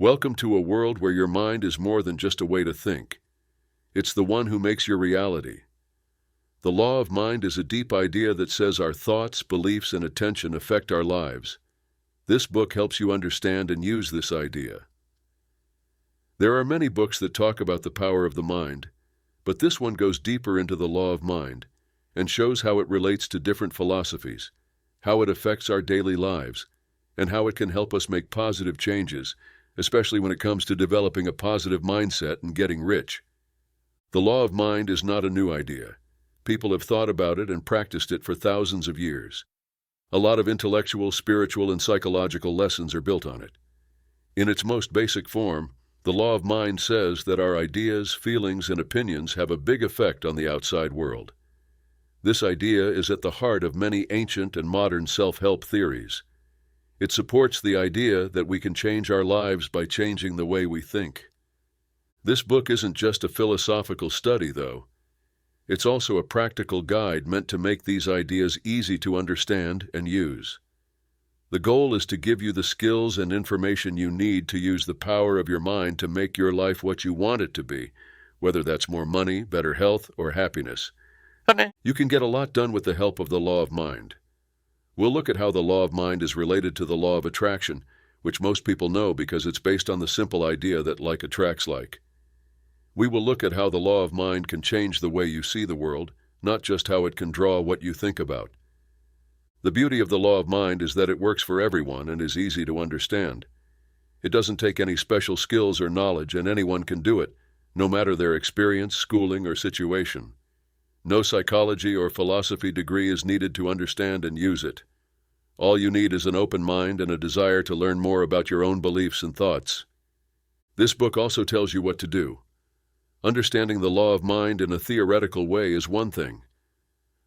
Welcome to a world where your mind is more than just a way to think. It's the one who makes your reality. The law of mind is a deep idea that says our thoughts, beliefs, and attention affect our lives. This book helps you understand and use this idea. There are many books that talk about the power of the mind, but this one goes deeper into the law of mind and shows how it relates to different philosophies, how it affects our daily lives, and how it can help us make positive changes, especially when it comes to developing a positive mindset and getting rich. The law of mind is not a new idea. People have thought about it and practiced it for thousands of years. A lot of intellectual, spiritual, and psychological lessons are built on it. In its most basic form, the law of mind says that our ideas, feelings, and opinions have a big effect on the outside world. This idea is at the heart of many ancient and modern self-help theories. It supports the idea that we can change our lives by changing the way we think. This book isn't just a philosophical study, though. It's also a practical guide meant to make these ideas easy to understand and use. The goal is to give you the skills and information you need to use the power of your mind to make your life what you want it to be, whether that's more money, better health, or happiness. You can get a lot done with the help of the law of mind. We'll look at how the law of mind is related to the law of attraction, which most people know because it's based on the simple idea that like attracts like. We will look at how the law of mind can change the way you see the world, not just how it can draw what you think about. The beauty of the law of mind is that it works for everyone and is easy to understand. It doesn't take any special skills or knowledge, and anyone can do it, no matter their experience, schooling, or situation. No psychology or philosophy degree is needed to understand and use it. All you need is an open mind and a desire to learn more about your own beliefs and thoughts. This book also tells you what to do. Understanding the law of mind in a theoretical way is one thing,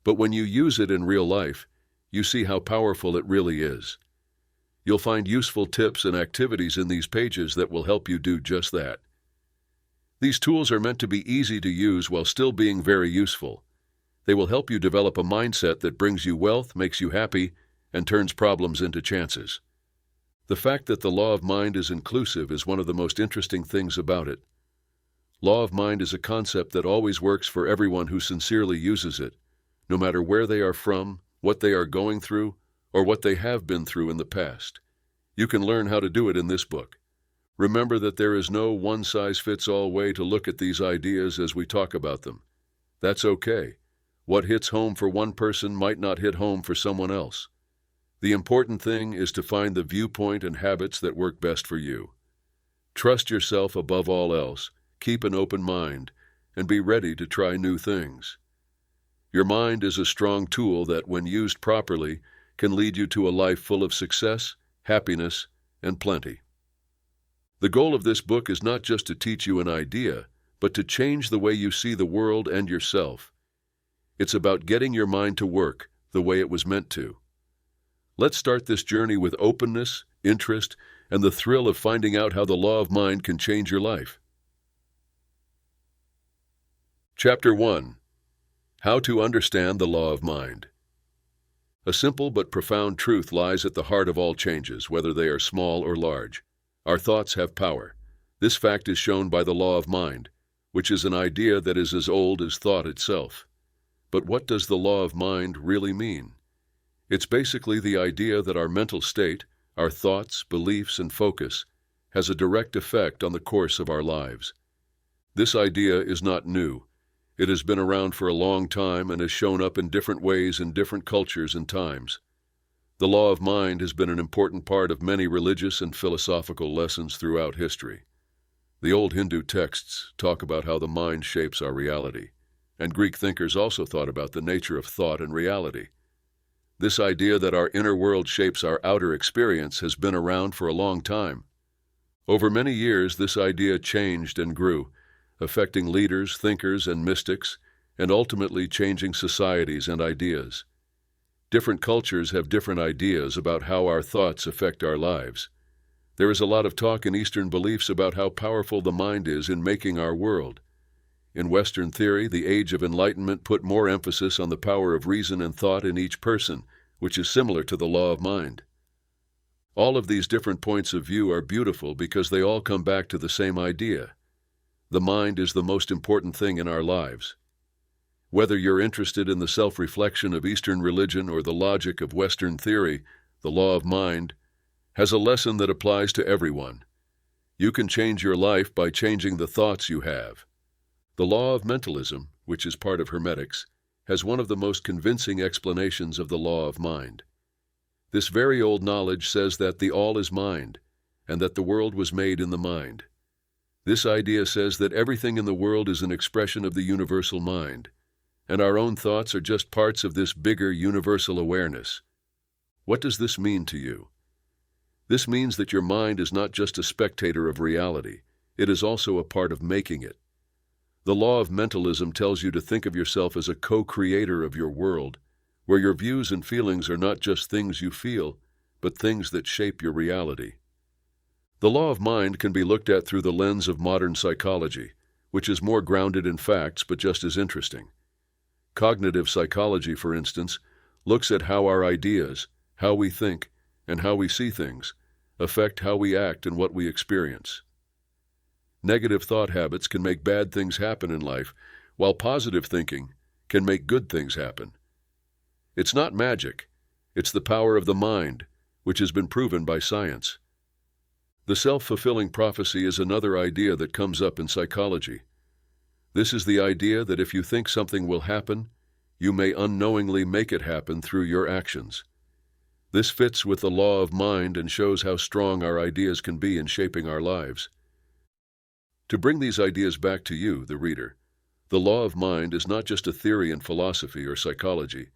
but when you use it in real life, you see how powerful it really is. You'll find useful tips and activities in these pages that will help you do just that. These tools are meant to be easy to use while still being very useful. They will help you develop a mindset that brings you wealth, makes you happy, and turns problems into chances. The fact that the law of mind is inclusive is one of the most interesting things about it. Law of mind is a concept that always works for everyone who sincerely uses it, no matter where they are from, what they are going through, or what they have been through in the past. You can learn how to do it in this book. Remember that there is no one-size-fits-all way to look at these ideas as we talk about them. That's okay. What hits home for one person might not hit home for someone else. The important thing is to find the viewpoint and habits that work best for you. Trust yourself above all else, keep an open mind, and be ready to try new things. Your mind is a strong tool that, when used properly, can lead you to a life full of success, happiness, and plenty. The goal of this book is not just to teach you an idea, but to change the way you see the world and yourself. It's about getting your mind to work the way it was meant to. Let's start this journey with openness, interest, and the thrill of finding out how the law of mind can change your life. Chapter 1. How to Understand the Law of Mind. A simple but profound truth lies at the heart of all changes, whether they are small or large. Our thoughts have power. This fact is shown by the law of mind, which is an idea that is as old as thought itself. But what does the law of mind really mean? It's basically the idea that our mental state, our thoughts, beliefs, and focus, has a direct effect on the course of our lives. This idea is not new. It has been around for a long time and has shown up in different ways in different cultures and times. The law of mind has been an important part of many religious and philosophical lessons throughout history. The old Hindu texts talk about how the mind shapes our reality, and Greek thinkers also thought about the nature of thought and reality. This idea that our inner world shapes our outer experience has been around for a long time. Over many years, this idea changed and grew, affecting leaders, thinkers, and mystics, and ultimately changing societies and ideas. Different cultures have different ideas about how our thoughts affect our lives. There is a lot of talk in Eastern beliefs about how powerful the mind is in making our world. In Western theory, the Age of Enlightenment put more emphasis on the power of reason and thought in each person, which is similar to the law of mind. All of these different points of view are beautiful because they all come back to the same idea. The mind is the most important thing in our lives. Whether you're interested in the self-reflection of Eastern religion or the logic of Western theory, the law of mind has a lesson that applies to everyone. You can change your life by changing the thoughts you have. The law of mentalism, which is part of Hermetics, has one of the most convincing explanations of the law of mind. This very old knowledge says that the all is mind, and that the world was made in the mind. This idea says that everything in the world is an expression of the universal mind, and our own thoughts are just parts of this bigger universal awareness. What does this mean to you? This means that your mind is not just a spectator of reality, it is also a part of making it. The law of mentalism tells you to think of yourself as a co-creator of your world, where your views and feelings are not just things you feel, but things that shape your reality. The law of mind can be looked at through the lens of modern psychology, which is more grounded in facts but just as interesting. Cognitive psychology, for instance, looks at how our ideas, how we think, and how we see things affect how we act and what we experience. Negative thought habits can make bad things happen in life, while positive thinking can make good things happen. It's not magic, it's the power of the mind, which has been proven by science. The self-fulfilling prophecy is another idea that comes up in psychology. This is the idea that if you think something will happen, you may unknowingly make it happen through your actions. This fits with the law of mind and shows how strong our ideas can be in shaping our lives. To bring these ideas back to you, the reader, the law of mind is not just a theory in philosophy or psychology,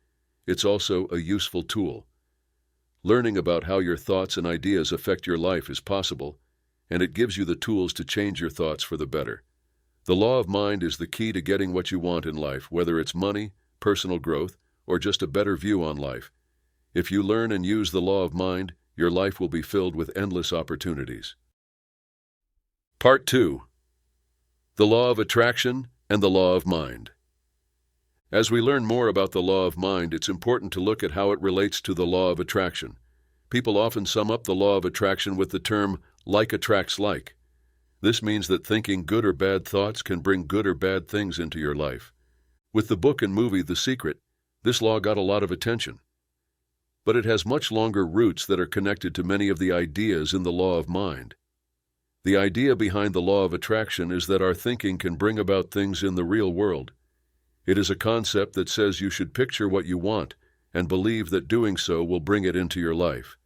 it's also a useful tool. Learning about how your thoughts and ideas affect your life is possible, and it gives you the tools to change your thoughts for the better. The law of mind is the key to getting what you want in life, whether it's money, personal growth, or just a better view on life. If you learn and use the law of mind, your life will be filled with endless opportunities. Part 2. The law of attraction and the law of mind. As we learn more about the law of mind, it's important to look at how it relates to the law of attraction. People often sum up the law of attraction with the term like attracts like. This means that thinking good or bad thoughts can bring good or bad things into your life. With the book and movie The Secret, this law got a lot of attention. But it has much longer roots that are connected to many of the ideas in the law of mind. The idea behind the law of attraction is that our thinking can bring about things in the real world. It is a concept that says you should picture what you want and believe that doing so will bring it into your life.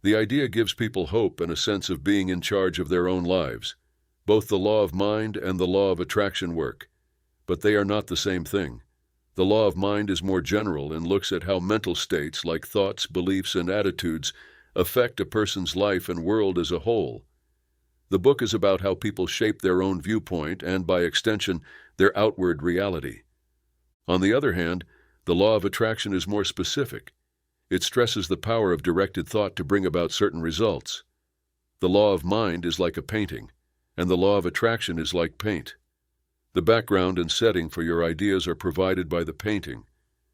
The idea gives people hope and a sense of being in charge of their own lives. Both the law of mind and the law of attraction work, but they are not the same thing. The law of mind is more general and looks at how mental states like thoughts, beliefs, and attitudes affect a person's life and world as a whole. The book is about how people shape their own viewpoint and, by extension, their outward reality. On the other hand, the law of attraction is more specific. It stresses the power of directed thought to bring about certain results. The law of mind is like a painting, and the law of attraction is like paint. The background and setting for your ideas are provided by the painting,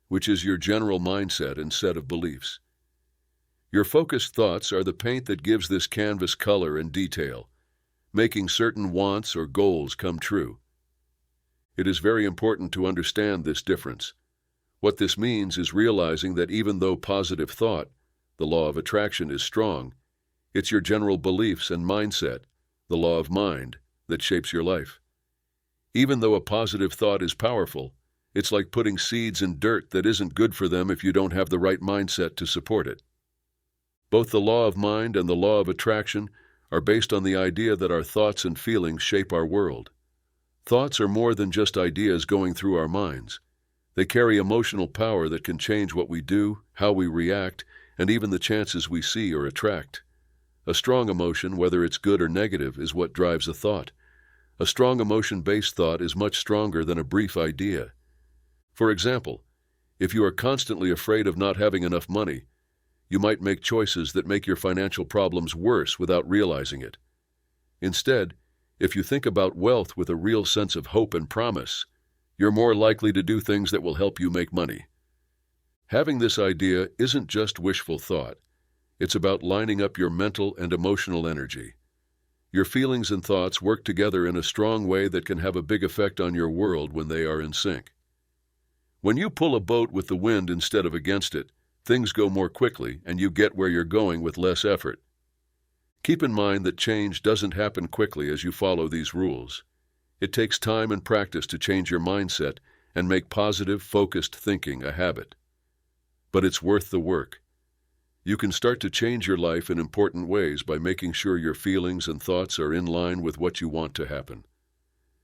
which is your general mindset and set of beliefs. Your focused thoughts are the paint that gives this canvas color and detail, making certain wants or goals come true. It is very important to understand this difference. What this means is realizing that even though positive thought, the law of attraction, is strong, it's your general beliefs and mindset, the law of mind, that shapes your life. Even though a positive thought is powerful, it's like putting seeds in dirt that isn't good for them if you don't have the right mindset to support it. Both the law of mind and the law of attraction are based on the idea that our thoughts and feelings shape our world. Thoughts are more than just ideas going through our minds. They carry emotional power that can change what we do, how we react, and even the chances we see or attract. A strong emotion, whether it's good or negative, is what drives a thought. A strong emotion-based thought is much stronger than a brief idea. For example, if you are constantly afraid of not having enough money, you might make choices that make your financial problems worse without realizing it. Instead, if you think about wealth with a real sense of hope and promise, you're more likely to do things that will help you make money. Having this idea isn't just wishful thought. It's about lining up your mental and emotional energy. Your feelings and thoughts work together in a strong way that can have a big effect on your world when they are in sync. When you pull a boat with the wind instead of against it, things go more quickly and you get where you're going with less effort. Keep in mind that change doesn't happen quickly as you follow these rules. It takes time and practice to change your mindset and make positive, focused thinking a habit. But it's worth the work. You can start to change your life in important ways by making sure your feelings and thoughts are in line with what you want to happen.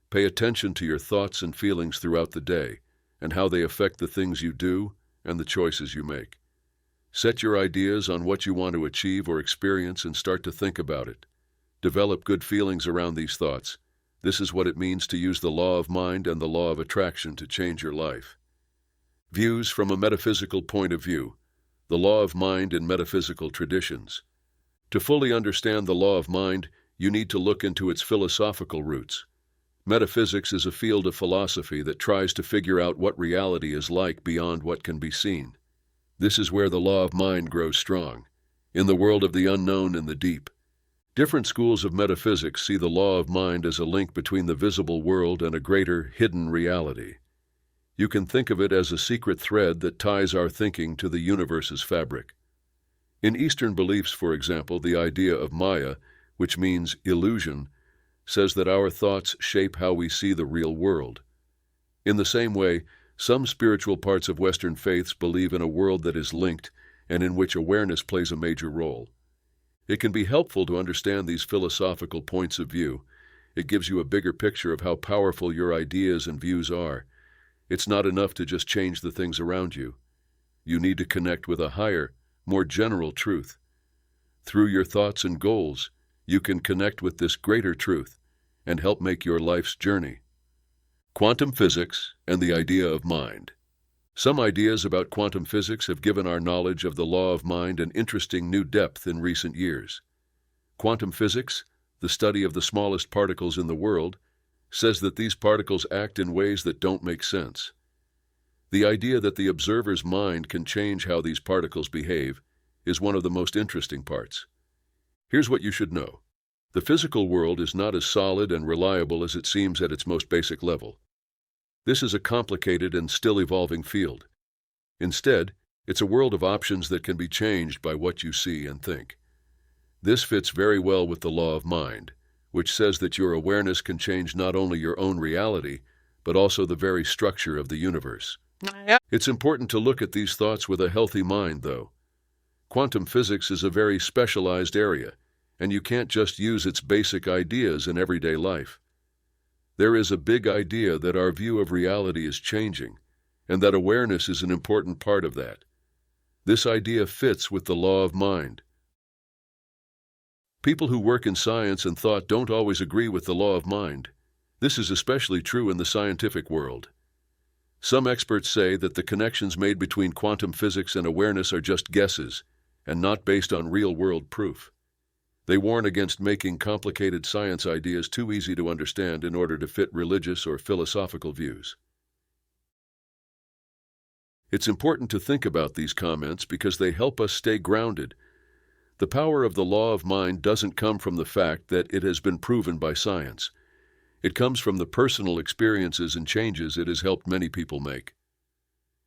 Pay attention to your thoughts and feelings throughout the day and how they affect the things you do and the choices you make. Set your ideas on what you want to achieve or experience and start to think about it. Develop good feelings around these thoughts. This is what it means to use the law of mind and the law of attraction to change your life. Views from a metaphysical point of view. The law of mind in metaphysical traditions. To fully understand the law of mind, you need to look into its philosophical roots. Metaphysics is a field of philosophy that tries to figure out what reality is like beyond what can be seen. This is where the law of mind grows strong, in the world of the unknown and the deep. Different schools of metaphysics see the law of mind as a link between the visible world and a greater, hidden reality. You can think of it as a secret thread that ties our thinking to the universe's fabric. In Eastern beliefs, for example, the idea of Maya, which means illusion, says that our thoughts shape how we see the real world. In the same way, some spiritual parts of Western faiths believe in a world that is linked and in which awareness plays a major role. It can be helpful to understand these philosophical points of view. It gives you a bigger picture of how powerful your ideas and views are. It's not enough to just change the things around you. You need to connect with a higher, more general truth. Through your thoughts and goals, you can connect with this greater truth and help make your life's journey. Quantum physics and the idea of mind. Some ideas about quantum physics have given our knowledge of the law of mind an interesting new depth in recent years. Quantum physics, the study of the smallest particles in the world, says that these particles act in ways that don't make sense. The idea that the observer's mind can change how these particles behave is one of the most interesting parts. Here's what you should know. The physical world is not as solid and reliable as it seems at its most basic level. This is a complicated and still evolving field. Instead, it's a world of options that can be changed by what you see and think. This fits very well with the law of mind, which says that your awareness can change not only your own reality, but also the very structure of the universe. It's important to look at these thoughts with a healthy mind, though. Quantum physics is a very specialized area, and you can't just use its basic ideas in everyday life. There is a big idea that our view of reality is changing, and that awareness is an important part of that. This idea fits with the law of mind. People who work in science and thought don't always agree with the law of mind. This is especially true in the scientific world. Some experts say that the connections made between quantum physics and awareness are just guesses, and not based on real-world proof. They warn against making complicated science ideas too easy to understand in order to fit religious or philosophical views. It's important to think about these comments because they help us stay grounded. The power of the law of mind doesn't come from the fact that it has been proven by science. It comes from the personal experiences and changes it has helped many people make.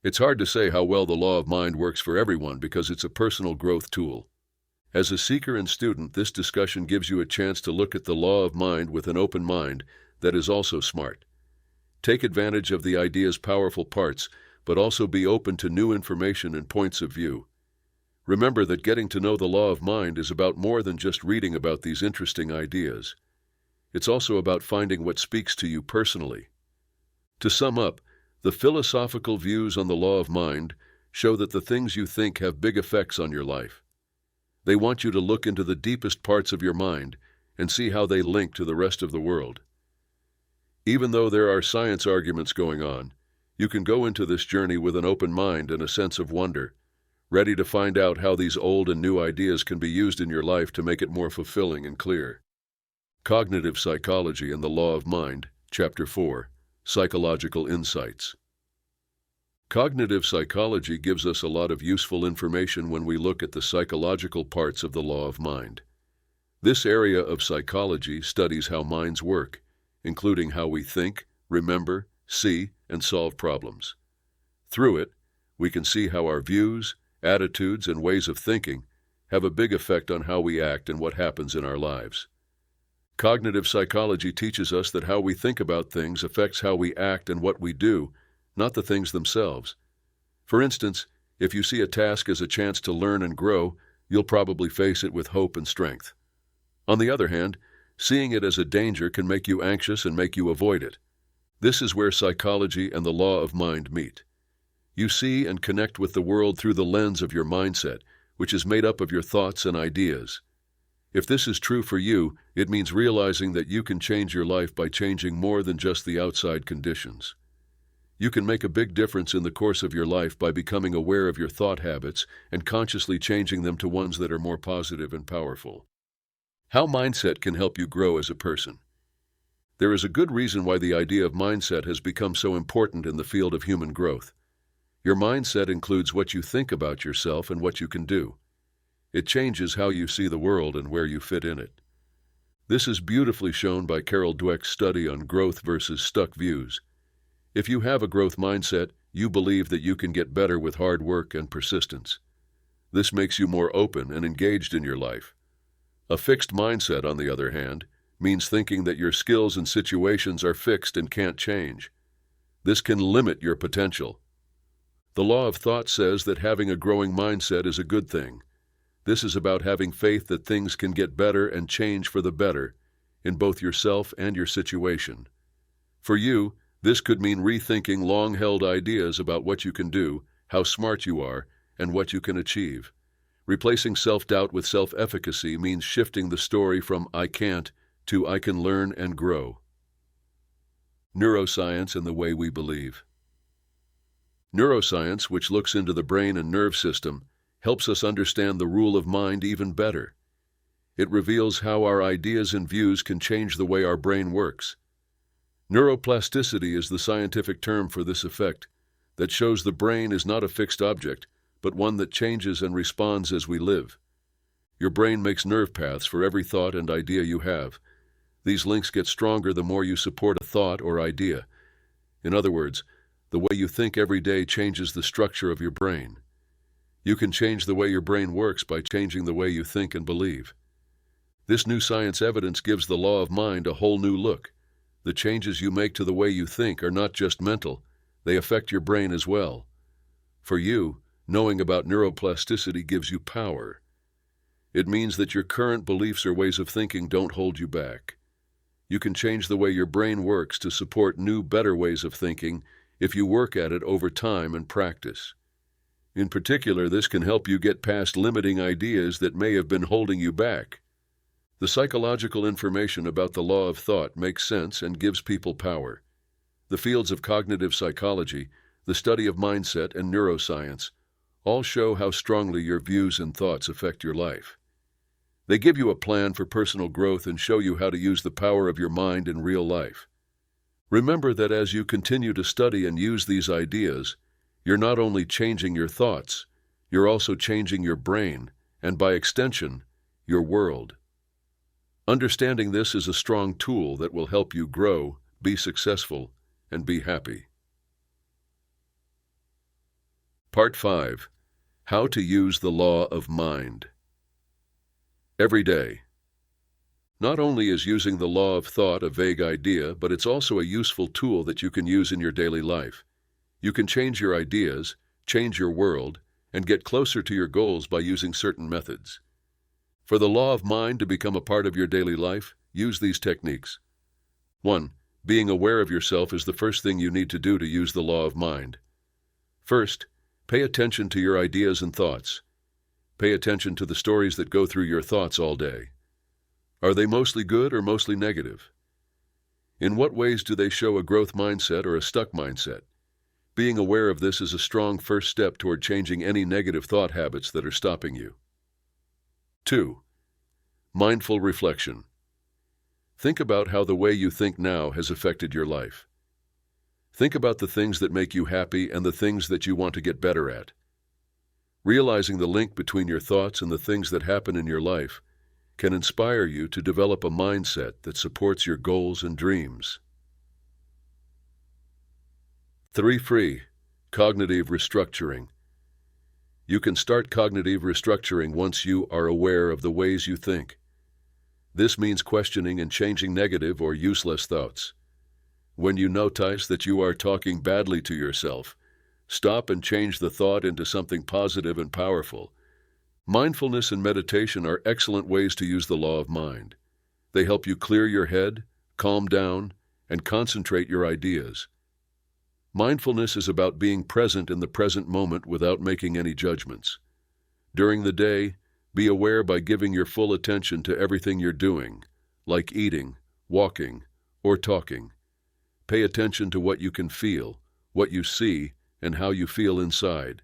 It's hard to say how well the law of mind works for everyone because it's a personal growth tool. As a seeker and student, this discussion gives you a chance to look at the law of mind with an open mind that is also smart. Take advantage of the idea's powerful parts, but also be open to new information and points of view. Remember that getting to know the law of mind is about more than just reading about these interesting ideas. It's also about finding what speaks to you personally. To sum up, the philosophical views on the law of mind show that the things you think have big effects on your life. They want you to look into the deepest parts of your mind and see how they link to the rest of the world. Even though there are science arguments going on, you can go into this journey with an open mind and a sense of wonder, ready to find out how these old and new ideas can be used in your life to make it more fulfilling and clear. Cognitive Psychology and the Law of Mind, Chapter 4, Psychological Insights. Cognitive psychology gives us a lot of useful information when we look at the psychological parts of the law of mind. This area of psychology studies how minds work, including how we think, remember, see, and solve problems. Through it, we can see how our views, attitudes, and ways of thinking have a big effect on how we act and what happens in our lives. Cognitive psychology teaches us that how we think about things affects how we act and what we do, not the things themselves. For instance, if you see a task as a chance to learn and grow, you'll probably face it with hope and strength. On the other hand, seeing it as a danger can make you anxious and make you avoid it. This is where psychology and the law of mind meet. You see and connect with the world through the lens of your mindset, which is made up of your thoughts and ideas. If this is true for you, it means realizing that you can change your life by changing more than just the outside conditions. You can make a big difference in the course of your life by becoming aware of your thought habits and consciously changing them to ones that are more positive and powerful. How mindset can help you grow as a person. There is a good reason why the idea of mindset has become so important in the field of human growth. Your mindset includes what you think about yourself and what you can do. It changes how you see the world and where you fit in it. This is beautifully shown by Carol Dweck's study on growth versus stuck views. If you have a growth mindset, you believe that you can get better with hard work and persistence. This makes you more open and engaged in your life. A fixed mindset, on the other hand, means thinking that your skills and situations are fixed and can't change. This can limit your potential. The law of thought says that having a growing mindset is a good thing. This is about having faith that things can get better and change for the better in both yourself and your situation. For you, this could mean rethinking long-held ideas about what you can do, how smart you are, and what you can achieve. Replacing self-doubt with self-efficacy means shifting the story from "I can't" to "I can learn and grow." Neuroscience and the way we believe. Neuroscience, which looks into the brain and nerve system, helps us understand the rule of mind even better. It reveals how our ideas and views can change the way our brain works. Neuroplasticity is the scientific term for this effect that shows the brain is not a fixed object, but one that changes and responds as we live. Your brain makes nerve paths for every thought and idea you have. These links get stronger the more you support a thought or idea. In other words, the way you think every day changes the structure of your brain. You can change the way your brain works by changing the way you think and believe. This new science evidence gives the law of mind a whole new look. The changes you make to the way you think are not just mental, they affect your brain as well. For you, knowing about neuroplasticity gives you power. It means that your current beliefs or ways of thinking don't hold you back. You can change the way your brain works to support new, better ways of thinking if you work at it over time and practice. In particular, this can help you get past limiting ideas that may have been holding you back. The psychological information about the law of thought makes sense and gives people power. The fields of cognitive psychology, the study of mindset, and neuroscience all show how strongly your views and thoughts affect your life. They give you a plan for personal growth and show you how to use the power of your mind in real life. Remember that as you continue to study and use these ideas, you're not only changing your thoughts, you're also changing your brain, and by extension, your world. Understanding this is a strong tool that will help you grow, be successful, and be happy. Part 5. How to use the law of mind. Every day. Not only is using the law of thought a vague idea, but it's also a useful tool that you can use in your daily life. You can change your ideas, change your world, and get closer to your goals by using certain methods. For the law of mind to become a part of your daily life, use these techniques. 1. Being aware of yourself is the first thing you need to do to use the law of mind. First, pay attention to your ideas and thoughts. Pay attention to the stories that go through your thoughts all day. Are they mostly good or mostly negative? In what ways do they show a growth mindset or a stuck mindset? Being aware of this is a strong first step toward changing any negative thought habits that are stopping you. 2. Mindful reflection. Think about how the way you think now has affected your life. Think about the things that make you happy and the things that you want to get better at. Realizing the link between your thoughts and the things that happen in your life can inspire you to develop a mindset that supports your goals and dreams. 3. Free. Cognitive restructuring. You can start cognitive restructuring once you are aware of the ways you think. This means questioning and changing negative or useless thoughts. When you notice that you are talking badly to yourself, stop and change the thought into something positive and powerful. Mindfulness and meditation are excellent ways to use the law of mind. They help you clear your head, calm down, and concentrate your ideas. Mindfulness is about being present in the present moment without making any judgments. During the day, be aware by giving your full attention to everything you're doing, like eating, walking, or talking. Pay attention to what you can feel, what you see, and how you feel inside.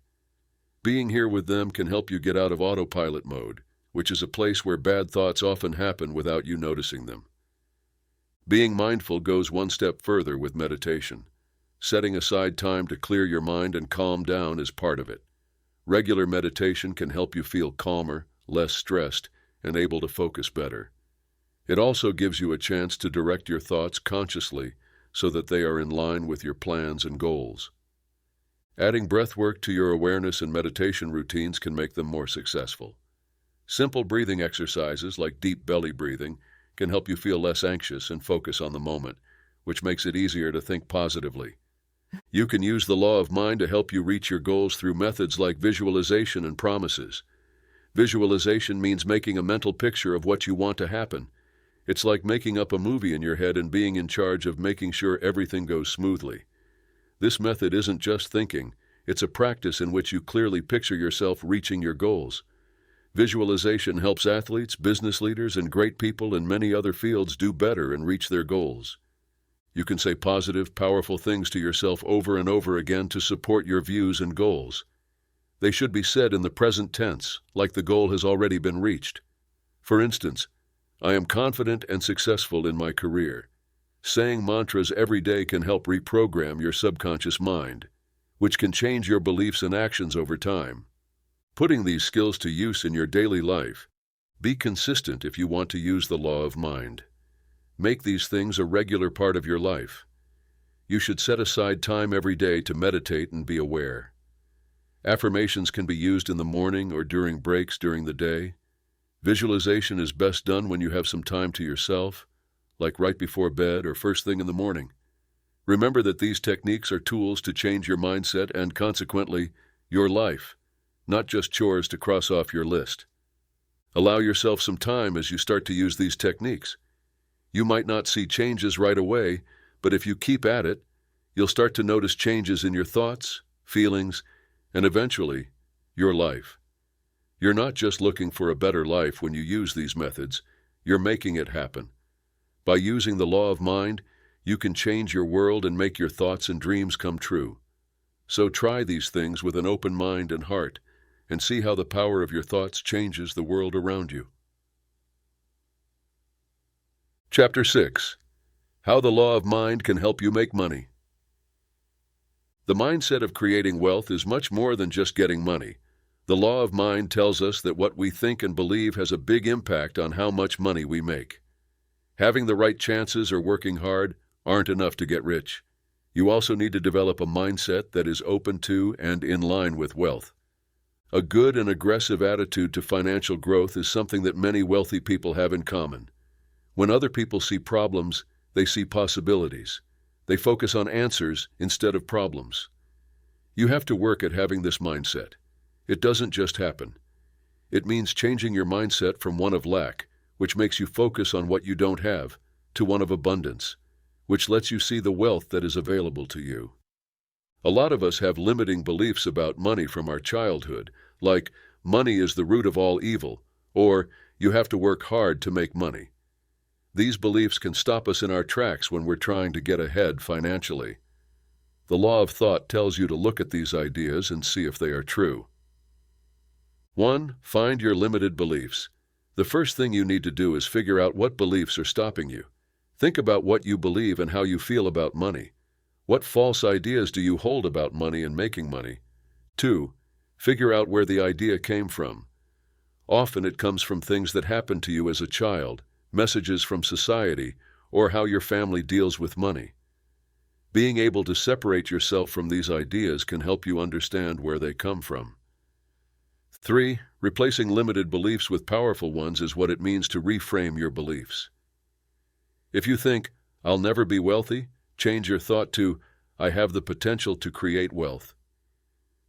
Being here with them can help you get out of autopilot mode, which is a place where bad thoughts often happen without you noticing them. Being mindful goes one step further with meditation. Setting aside time to clear your mind and calm down is part of it. Regular meditation can help you feel calmer, less stressed, and able to focus better. It also gives you a chance to direct your thoughts consciously so that they are in line with your plans and goals. Adding breath work to your awareness and meditation routines can make them more successful. Simple breathing exercises like deep belly breathing can help you feel less anxious and focus on the moment, which makes it easier to think positively. You can use the law of mind to help you reach your goals through methods like visualization and promises. Visualization means making a mental picture of what you want to happen. It's like making up a movie in your head and being in charge of making sure everything goes smoothly. This method isn't just thinking, it's a practice in which you clearly picture yourself reaching your goals. Visualization helps athletes, business leaders, and great people in many other fields do better and reach their goals. You can say positive, powerful things to yourself over and over again to support your views and goals. They should be said in the present tense, like the goal has already been reached. For instance, I am confident and successful in my career. Saying mantras every day can help reprogram your subconscious mind, which can change your beliefs and actions over time. Putting these skills to use in your daily life, be consistent if you want to use the law of mind. Make these things a regular part of your life. You should set aside time every day to meditate and be aware. Affirmations can be used in the morning or during breaks during the day. Visualization is best done when you have some time to yourself, like right before bed or first thing in the morning. Remember that these techniques are tools to change your mindset and, consequently, your life, not just chores to cross off your list. Allow yourself some time as you start to use these techniques. You might not see changes right away, but if you keep at it, you'll start to notice changes in your thoughts, feelings, and eventually, your life. You're not just looking for a better life when you use these methods, you're making it happen. By using the law of mind, you can change your world and make your thoughts and dreams come true. So try these things with an open mind and heart, and see how the power of your thoughts changes the world around you. Chapter 6. How the law of mind can help you make money. The mindset of creating wealth is much more than just getting money. The law of mind tells us that what we think and believe has a big impact on how much money we make. Having the right chances or working hard aren't enough to get rich. You also need to develop a mindset that is open to and in line with wealth. A good and aggressive attitude to financial growth is something that many wealthy people have in common. When other people see problems, they see possibilities. They focus on answers instead of problems. You have to work at having this mindset. It doesn't just happen. It means changing your mindset from one of lack, which makes you focus on what you don't have, to one of abundance, which lets you see the wealth that is available to you. A lot of us have limiting beliefs about money from our childhood, like money is the root of all evil, or you have to work hard to make money. These beliefs can stop us in our tracks when we're trying to get ahead financially. The law of thought tells you to look at these ideas and see if they are true. 1. Find your limited beliefs. The first thing you need to do is figure out what beliefs are stopping you. Think about what you believe and how you feel about money. What false ideas do you hold about money and making money? 2. Figure out where the idea came from. Often it comes from things that happened to you as a child, messages from society, or how your family deals with money. Being able to separate yourself from these ideas can help you understand where they come from. 3. Replacing limited beliefs with powerful ones is what it means to reframe your beliefs. If you think, "I'll never be wealthy," change your thought to, "I have the potential to create wealth."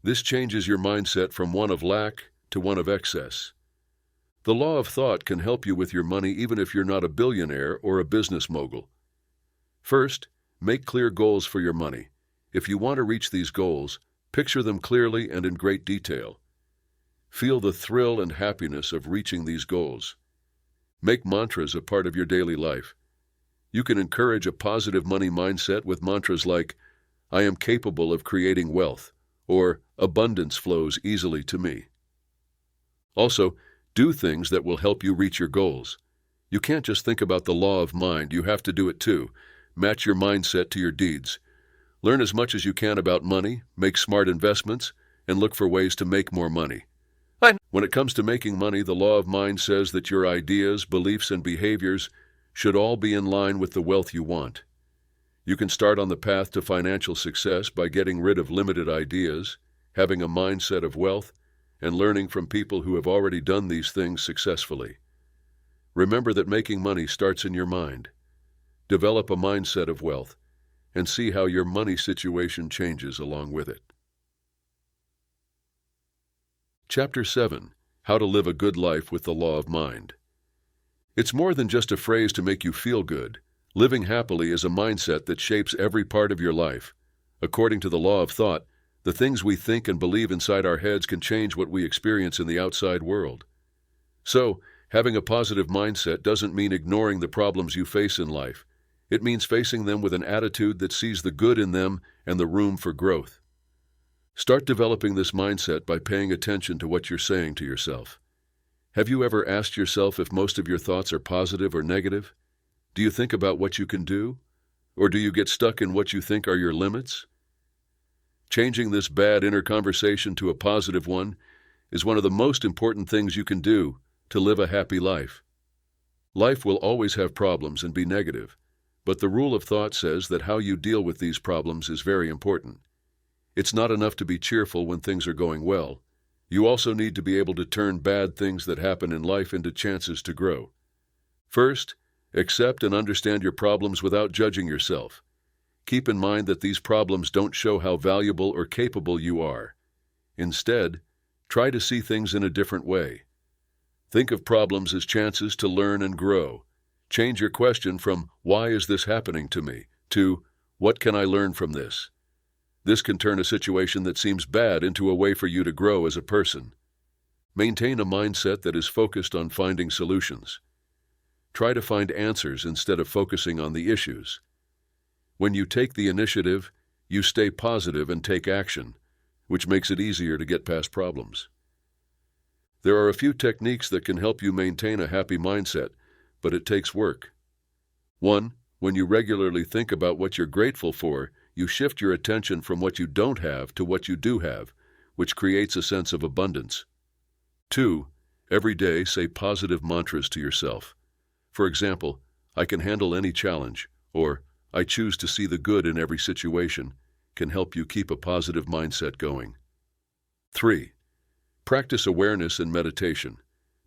This changes your mindset from one of lack to one of excess. The law of thought can help you with your money even if you're not a billionaire or a business mogul. First, make clear goals for your money. If you want to reach these goals, picture them clearly and in great detail. Feel the thrill and happiness of reaching these goals. Make mantras a part of your daily life. You can encourage a positive money mindset with mantras like, "I am capable of creating wealth," or "Abundance flows easily to me." Also, do things that will help you reach your goals. You can't just think about the law of mind, you have to do it too. Match your mindset to your deeds. Learn as much as you can about money, make smart investments, and look for ways to make more money. When it comes to making money, the law of mind says that your ideas, beliefs, and behaviors should all be in line with the wealth you want. You can start on the path to financial success by getting rid of limited ideas, having a mindset of wealth, and learning from people who have already done these things successfully. Remember that making money starts in your mind. Develop a mindset of wealth, and see how your money situation changes along with it. Chapter 7. How to Live a Good Life with the Law of Mind. It's more than just a phrase to make you feel good. Living happily is a mindset that shapes every part of your life. According to the law of thought, the things we think and believe inside our heads can change what we experience in the outside world. So, having a positive mindset doesn't mean ignoring the problems you face in life. It means facing them with an attitude that sees the good in them and the room for growth. Start developing this mindset by paying attention to what you're saying to yourself. Have you ever asked yourself if most of your thoughts are positive or negative? Do you think about what you can do? Or do you get stuck in what you think are your limits? Changing this bad inner conversation to a positive one is one of the most important things you can do to live a happy life. Life will always have problems and be negative, but the rule of thought says that how you deal with these problems is very important. It's not enough to be cheerful when things are going well. You also need to be able to turn bad things that happen in life into chances to grow. First, accept and understand your problems without judging yourself. Keep in mind that these problems don't show how valuable or capable you are. Instead, try to see things in a different way. Think of problems as chances to learn and grow. Change your question from, "Why is this happening to me?" to, "What can I learn from this?" This can turn a situation that seems bad into a way for you to grow as a person. Maintain a mindset that is focused on finding solutions. Try to find answers instead of focusing on the issues. When you take the initiative, you stay positive and take action, which makes it easier to get past problems. There are a few techniques that can help you maintain a happy mindset, but it takes work. 1. When you regularly think about what you're grateful for, you shift your attention from what you don't have to what you do have, which creates a sense of abundance. 2. Every day say positive mantras to yourself. For example, "I can handle any challenge," or "I choose to see the good in every situation," can help you keep a positive mindset going. 3. Practice awareness and meditation.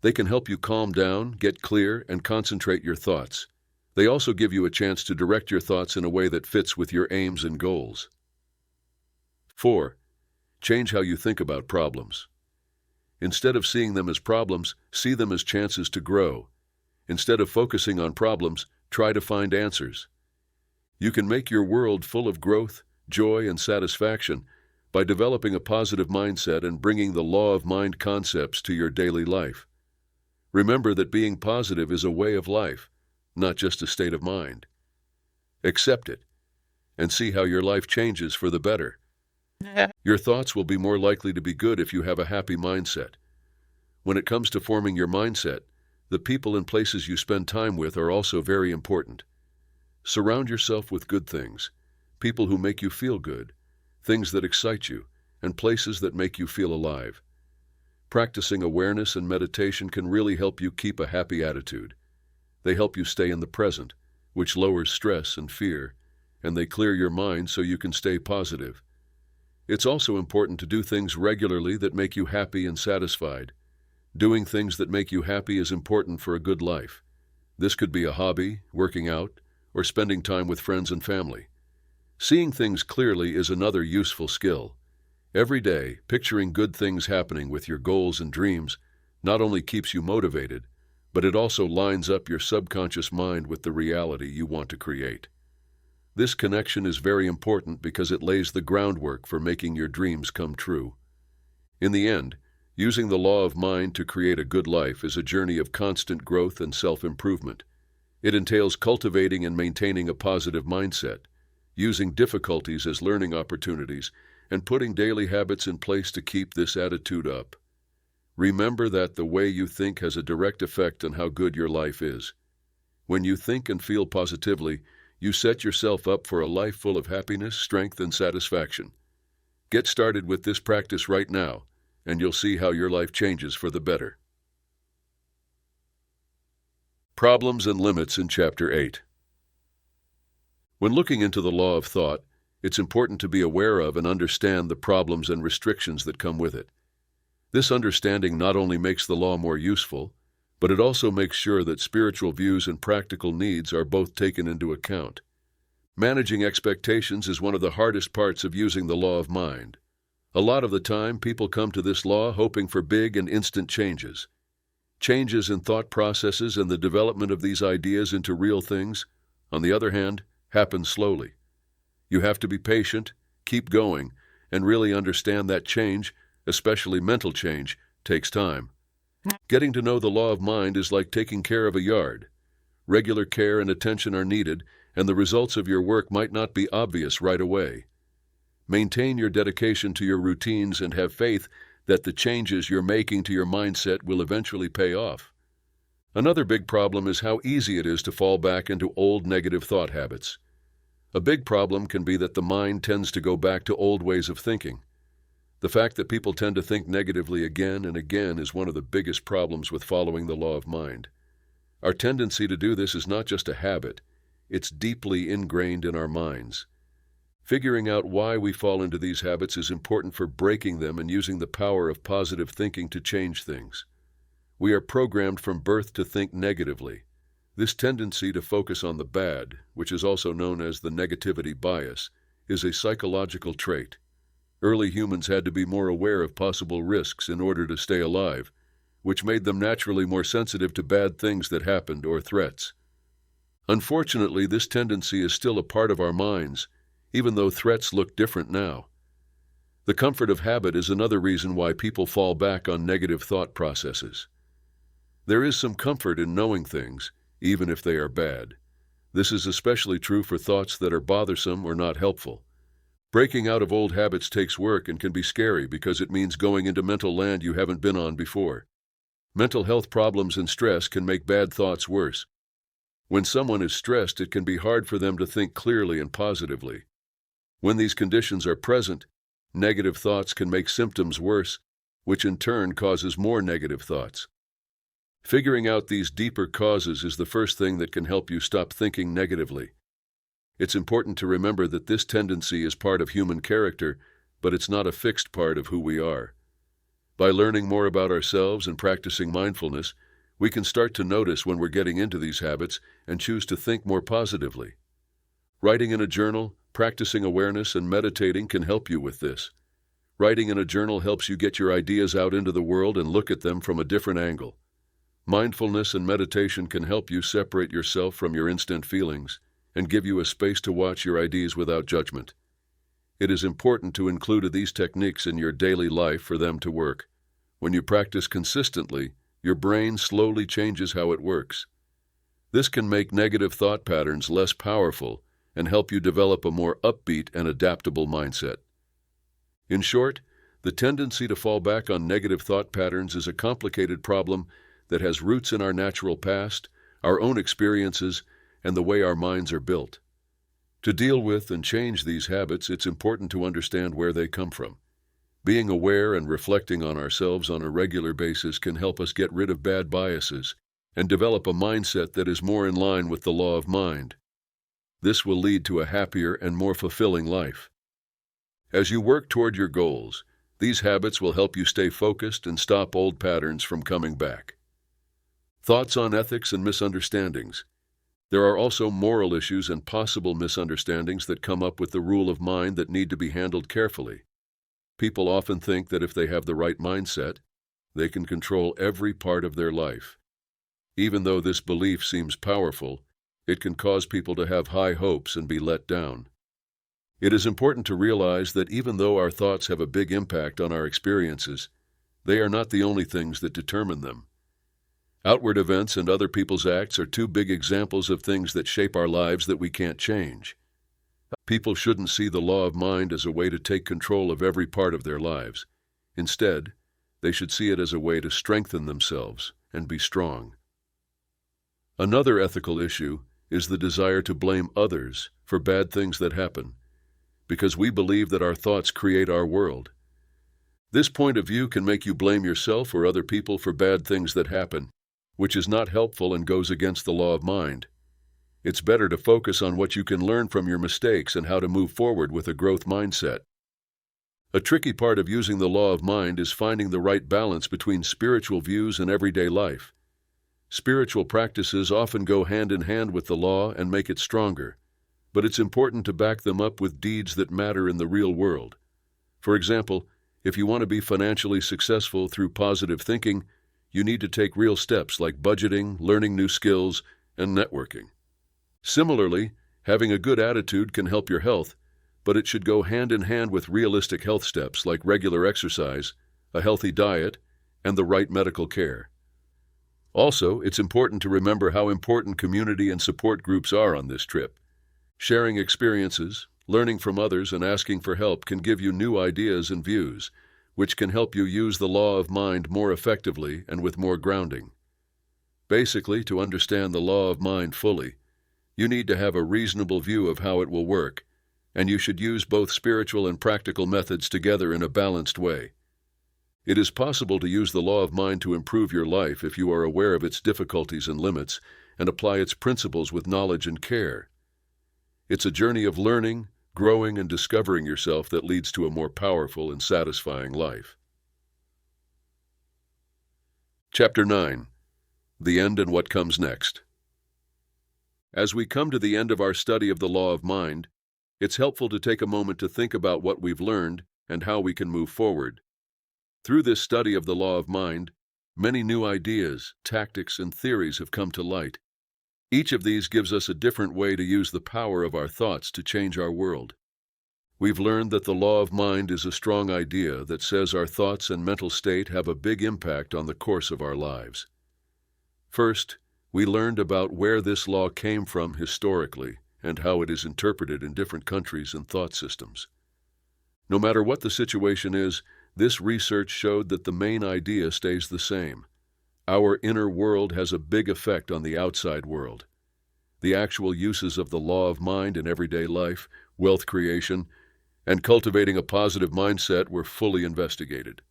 They can help you calm down, get clear, and concentrate your thoughts. They also give you a chance to direct your thoughts in a way that fits with your aims and goals. 4. Change how you think about problems. Instead of seeing them as problems, see them as chances to grow. Instead of focusing on problems, try to find answers. You can make your world full of growth, joy, and satisfaction by developing a positive mindset and bringing the law of mind concepts to your daily life. Remember that being positive is a way of life, not just a state of mind. Accept it, and see how your life changes for the better. Your thoughts will be more likely to be good if you have a happy mindset. When it comes to forming your mindset, the people and places you spend time with are also very important. Surround yourself with good things. people who make you feel good, things that excite you, and places that make you feel alive. Practicing awareness and meditation can really help you keep a happy attitude. They help you stay in the present, which lowers stress and fear, and they clear your mind so you can stay positive. It's also important to do things regularly that make you happy and satisfied. Doing things that make you happy is important for a good life. This could be a hobby, working out, or spending time with friends and family. Seeing things clearly is another useful skill. Every day, picturing good things happening with your goals and dreams not only keeps you motivated, but it also lines up your subconscious mind with the reality you want to create. This connection is very important because it lays the groundwork for making your dreams come true. In the end, using the law of mind to create a good life is a journey of constant growth and self-improvement. It entails cultivating and maintaining a positive mindset, using difficulties as learning opportunities, and putting daily habits in place to keep this attitude up. Remember that the way you think has a direct effect on how good your life is. When you think and feel positively, you set yourself up for a life full of happiness, strength, and satisfaction. Get started with this practice right now, and you'll see how your life changes for the better. Problems and limits in Chapter 8. When looking into the law of thought, it's important to be aware of and understand the problems and restrictions that come with it. This understanding not only makes the law more useful, but it also makes sure that spiritual views and practical needs are both taken into account. Managing expectations is one of the hardest parts of using the law of mind. A lot of the time, people come to this law hoping for big and instant changes. Changes in thought processes and the development of these ideas into real things, on the other hand, happen slowly. You have to be patient, keep going, and really understand that change, especially mental change, takes time. Getting to know the law of mind is like taking care of a yard. Regular care and attention are needed, and the results of your work might not be obvious right away. Maintain your dedication to your routines and have faith that the changes you're making to your mindset will eventually pay off. Another big problem is how easy it is to fall back into old negative thought habits. A big problem can be that the mind tends to go back to old ways of thinking. The fact that people tend to think negatively again and again is one of the biggest problems with following the law of mind. Our tendency to do this is not just a habit, it's deeply ingrained in our minds. Figuring out why we fall into these habits is important for breaking them and using the power of positive thinking to change things. We are programmed from birth to think negatively. This tendency to focus on the bad, which is also known as the negativity bias, is a psychological trait. Early humans had to be more aware of possible risks in order to stay alive, which made them naturally more sensitive to bad things that happened or threats. Unfortunately, this tendency is still a part of our minds, even though threats look different now. The comfort of habit is another reason why people fall back on negative thought processes. There is some comfort in knowing things, even if they are bad. This is especially true for thoughts that are bothersome or not helpful. Breaking out of old habits takes work and can be scary because it means going into mental land you haven't been on before. Mental health problems and stress can make bad thoughts worse. When someone is stressed, it can be hard for them to think clearly and positively. When these conditions are present, negative thoughts can make symptoms worse, which in turn causes more negative thoughts. Figuring out these deeper causes is the first thing that can help you stop thinking negatively. It's important to remember that this tendency is part of human character, but it's not a fixed part of who we are. By learning more about ourselves and practicing mindfulness, we can start to notice when we're getting into these habits and choose to think more positively. Writing in a journal, practicing awareness, and meditating can help you with this. Writing in a journal helps you get your ideas out into the world and look at them from a different angle. Mindfulness and meditation can help you separate yourself from your instant feelings and give you a space to watch your ideas without judgment. It is important to include these techniques in your daily life for them to work. When you practice consistently, your brain slowly changes how it works. This can make negative thought patterns less powerful and help you develop a more upbeat and adaptable mindset. In short, the tendency to fall back on negative thought patterns is a complicated problem that has roots in our natural past, our own experiences, and the way our minds are built. To deal with and change these habits, it's important to understand where they come from. Being aware and reflecting on ourselves on a regular basis can help us get rid of bad biases and develop a mindset that is more in line with the law of mind. This will lead to a happier and more fulfilling life. As you work toward your goals, these habits will help you stay focused and stop old patterns from coming back. Thoughts on ethics and misunderstandings. There are also moral issues and possible misunderstandings that come up with the rule of mind that need to be handled carefully. People often think that if they have the right mindset, they can control every part of their life. Even though this belief seems powerful, it can cause people to have high hopes and be let down. It is important to realize that even though our thoughts have a big impact on our experiences, they are not the only things that determine them. Outward events and other people's acts are two big examples of things that shape our lives that we can't change. People shouldn't see the law of mind as a way to take control of every part of their lives. Instead, they should see it as a way to strengthen themselves and be strong. Another ethical issue is the desire to blame others for bad things that happen, because we believe that our thoughts create our world. This point of view can make you blame yourself or other people for bad things that happen, which is not helpful and goes against the law of mind. It's better to focus on what you can learn from your mistakes and how to move forward with a growth mindset. A tricky part of using the law of mind is finding the right balance between spiritual views and everyday life. Spiritual practices often go hand in hand with the law and make it stronger, but it's important to back them up with deeds that matter in the real world. For example, if you want to be financially successful through positive thinking, you need to take real steps like budgeting, learning new skills, and networking. Similarly, having a good attitude can help your health, but it should go hand in hand with realistic health steps like regular exercise, a healthy diet, and the right medical care. Also, it's important to remember how important community and support groups are on this trip. Sharing experiences, learning from others, and asking for help can give you new ideas and views, which can help you use the law of mind more effectively and with more grounding. Basically, to understand the law of mind fully, you need to have a reasonable view of how it will work, and you should use both spiritual and practical methods together in a balanced way. It is possible to use the law of mind to improve your life if you are aware of its difficulties and limits and apply its principles with knowledge and care. It's a journey of learning, growing, and discovering yourself that leads to a more powerful and satisfying life. Chapter 9. The End and What Comes Next. As we come to the end of our study of the law of mind, it's helpful to take a moment to think about what we've learned and how we can move forward. Through this study of the law of mind, many new ideas, tactics, and theories have come to light. Each of these gives us a different way to use the power of our thoughts to change our world. We've learned that the law of mind is a strong idea that says our thoughts and mental state have a big impact on the course of our lives. First, we learned about where this law came from historically and how it is interpreted in different countries and thought systems. No matter what the situation is, this research showed that the main idea stays the same. Our inner world has a big effect on the outside world. The actual uses of the law of mind in everyday life, wealth creation, and cultivating a positive mindset were fully investigated.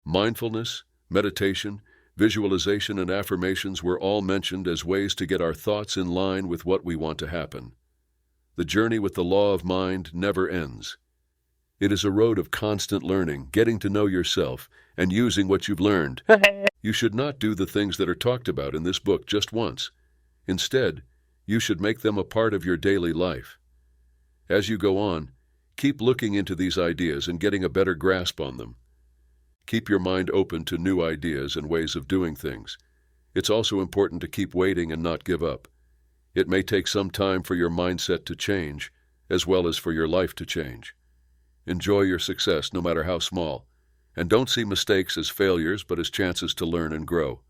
Mindfulness, meditation, visualization, and affirmations were all mentioned as ways to get our thoughts in line with what we want to happen. The journey with the law of mind never ends. It is a road of constant learning, getting to know yourself, and using what you've learned. You should not do the things that are talked about in this book just once. Instead, you should make them a part of your daily life. As you go on, keep looking into these ideas and getting a better grasp on them. Keep your mind open to new ideas and ways of doing things. It's also important to keep waiting and not give up. It may take some time for your mindset to change, as well as for your life to change. Enjoy your success, no matter how small, and don't see mistakes as failures, but as chances to learn and grow.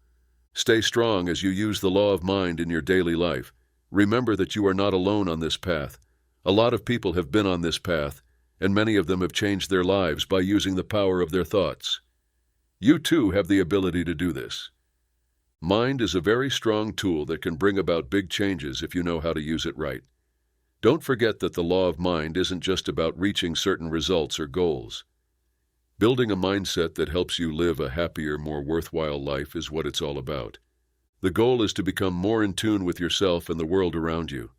Stay strong as you use the law of mind in your daily life. Remember that you are not alone on this path. A lot of people have been on this path, and many of them have changed their lives by using the power of their thoughts. You too have the ability to do this. Mind is a very strong tool that can bring about big changes if you know how to use it right. Don't forget that the law of mind isn't just about reaching certain results or goals. Building a mindset that helps you live a happier, more worthwhile life is what it's all about. The goal is to become more in tune with yourself and the world around you.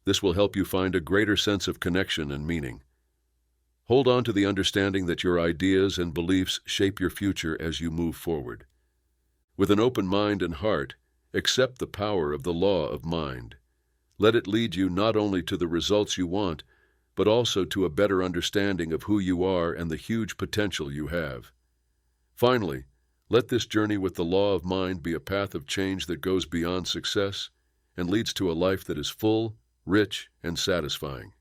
This will help you find a greater sense of connection and meaning. Hold on to the understanding that your ideas and beliefs shape your future as you move forward. With an open mind and heart, accept the power of the law of mind. Let it lead you not only to the results you want, but also to a better understanding of who you are and the huge potential you have. Finally, let this journey with the law of mind be a path of change that goes beyond success and leads to a life that is full, rich, and satisfying.